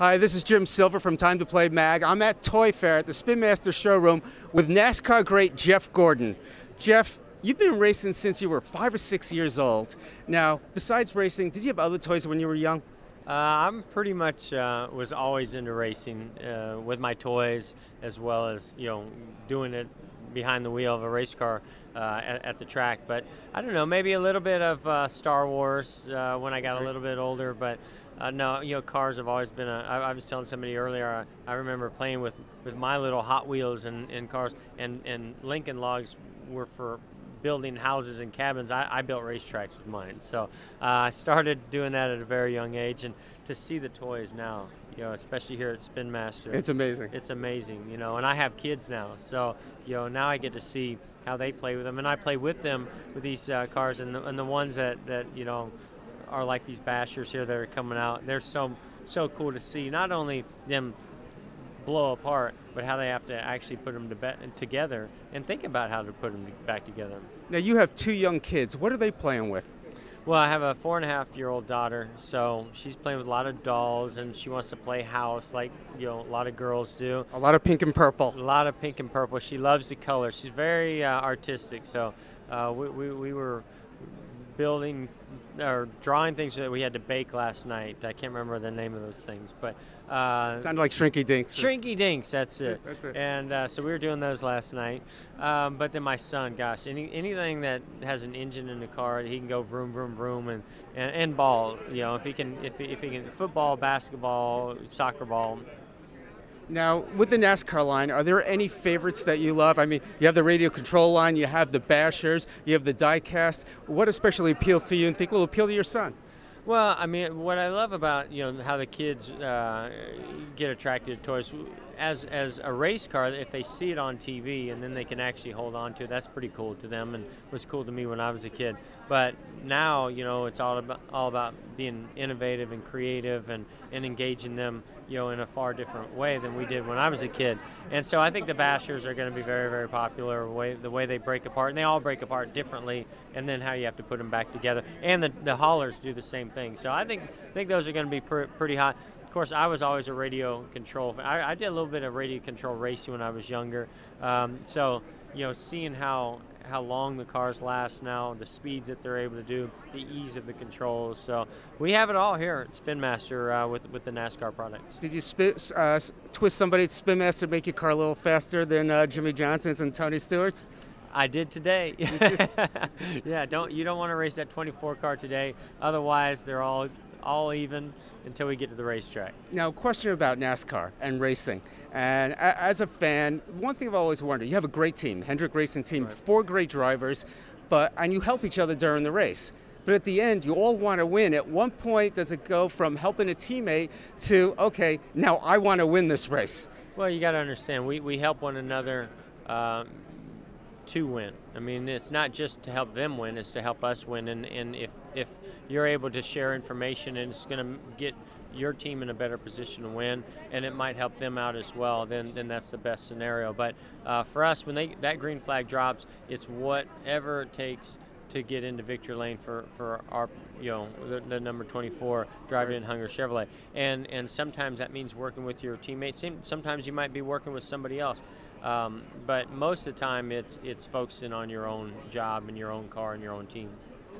Hi, this is Jim Silver from Time to Play Mag. I'm at Toy Fair at the Spin Master showroom with NASCAR great Jeff Gordon. Jeff, you've been racing since you were 5 or 6 years old. Now, besides racing, did you have other toys when you were young? I'm pretty much was always into racing with my toys, as well as doing it behind the wheel of a race car at the track. But I don't know, maybe a little bit of Star Wars when I got a little bit older. But no, cars have always been I was telling somebody earlier, I remember playing with my little Hot Wheels and cars, and Lincoln Logs were for building houses and cabins. I built racetracks with mine. So I started doing that at a very young age, and to see the toys now, especially here at Spin Master. It's amazing. It's amazing, and I have kids now. So, now I get to see how they play with them, and I play with them with these cars, and the ones that are like these bashers here that are coming out. They're so cool to see, not only them blow apart, but how they have to actually put them together and think about how to put them back together. Now, you have 2 young kids. What are they playing with? Well, I have a 4.5-year-old daughter, so she's playing with a lot of dolls, and she wants to play house like a lot of girls do. A lot of pink and purple. A lot of pink and purple. She loves the color. She's very artistic, so we were building or drawing things that we had to bake last night. I can't remember the name of those things, but sounded like Shrinky Dinks. Shrinky Dinks, that's it. That's it. And so we were doing those last night. But then my son, gosh, anything that has an engine in the car, he can go vroom, vroom, vroom, and ball. If he can football, basketball, soccer ball. Now, with the NASCAR line, are there any favorites that you love? I mean, you have the radio control line, you have the bashers, you have the die-cast. What especially appeals to you and think will appeal to your son? Well, I mean, what I love about how the kids get attracted to toys, as a race car, if they see it on TV and then they can actually hold on to it, that's pretty cool to them, and was cool to me when I was a kid. But now, it's all about being innovative and creative and engaging them, in a far different way than we did when I was a kid. And so I think the bashers are going to be very, very popular. The way they break apart, and they all break apart differently, and then how you have to put them back together. And the haulers do the same thing. So I think those are going to be pretty hot. Of course, I was always a radio control. I did a little bit of radio control racing when I was younger. So seeing how long the cars last now, the speeds that they're able to do, the ease of the controls. So we have it all here at Spin Master with the NASCAR products. Did you twist somebody at Spin Master to make your car a little faster than Jimmy Johnson's and Tony Stewart's? I did today. Yeah, you don't want to race that 24 car today. Otherwise, they're all even until we get to the racetrack. Now, question about NASCAR and racing. And as a fan, one thing I've always wondered, you have a great team, Hendrick Racing Team, right. 4 great drivers, and you help each other during the race. But at the end, you all want to win. At one point, does it go from helping a teammate to, okay, now I want to win this race? Well, you got to understand, we help one another to win. I mean, it's not just to help them win, it's to help us win. And if you're able to share information and it's going to get your team in a better position to win, and it might help them out as well, then that's the best scenario. But for us, when that green flag drops, it's whatever it takes to get into victory lane for our, the number 24 driver in Hunger Chevrolet. And sometimes that means working with your teammates. Sometimes you might be working with somebody else. But most of the time it's focusing on your own job and your own car and your own team.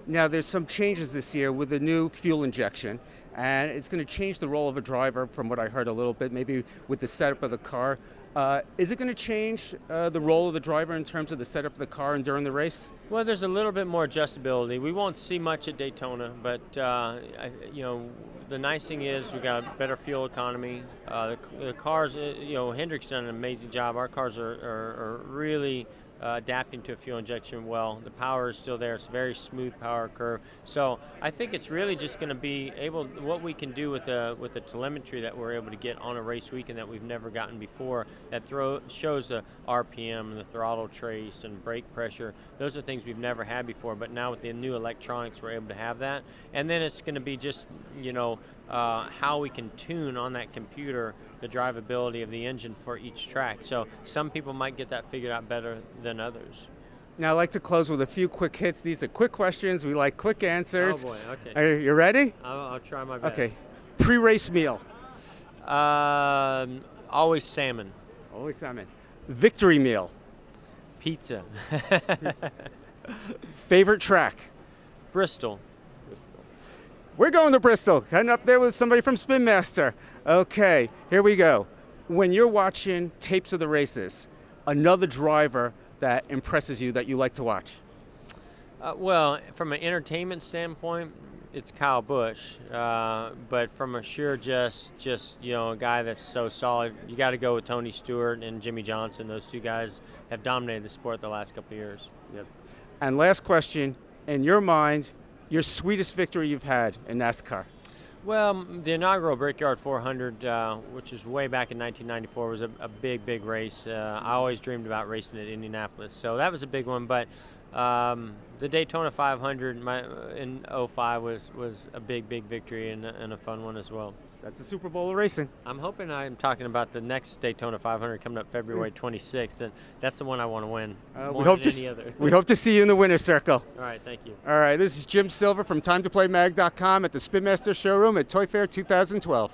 Now, there's some changes this year with the new fuel injection, and it's going to change the role of a driver from what I heard a little bit, maybe with the setup of the car. Is it going to change the role of the driver in terms of the setup of the car and during the race? Well, there's a little bit more adjustability. We won't see much at Daytona, but the nice thing is we got better fuel economy. The cars, Hendrick's done an amazing job. Our cars are really adapting to a fuel injection well. The power is still there. It's a very smooth power curve. So I think it's really just going to be what we can do with the telemetry that we're able to get on a race weekend that we've never gotten before, that shows the RPM and the throttle trace and brake pressure. Those are things we've never had before, but now with the new electronics we're able to have that. And then it's going to be just how we can tune on that computer the drivability of the engine for each track. So some people might get that figured out better than others. Now, I'd like to close with a few quick hits. These are quick questions. We like quick answers. Oh boy, okay. Are you ready? I'll try my best. Okay. Pre-race meal. Always salmon. Always salmon. Victory meal. Pizza. Favorite track. Bristol. We're going to Bristol. Heading up there with somebody from Spin Master. Okay, here we go. When you're watching tapes of the races, another driver that impresses you that you like to watch? Well, from an entertainment standpoint, it's Kyle Busch. But from a just a guy that's so solid, you got to go with Tony Stewart and Jimmy Johnson. Those two guys have dominated the sport the last couple of years. Yep. And last question, in your mind, your sweetest victory you've had in NASCAR? Well, the inaugural Brickyard 400, which was way back in 1994, was a big race. I always dreamed about racing at Indianapolis, so that was a big one. But the Daytona 500 in '05 was a big victory and a fun one as well. That's the Super Bowl of racing. I'm hoping I'm talking about the next Daytona 500 coming up February 26th. And that's the one I want to win. We hope to see you in the winner's circle. All right, thank you. All right, this is Jim Silver from TimeToPlayMag.com at the Spin Master showroom at Toy Fair 2012.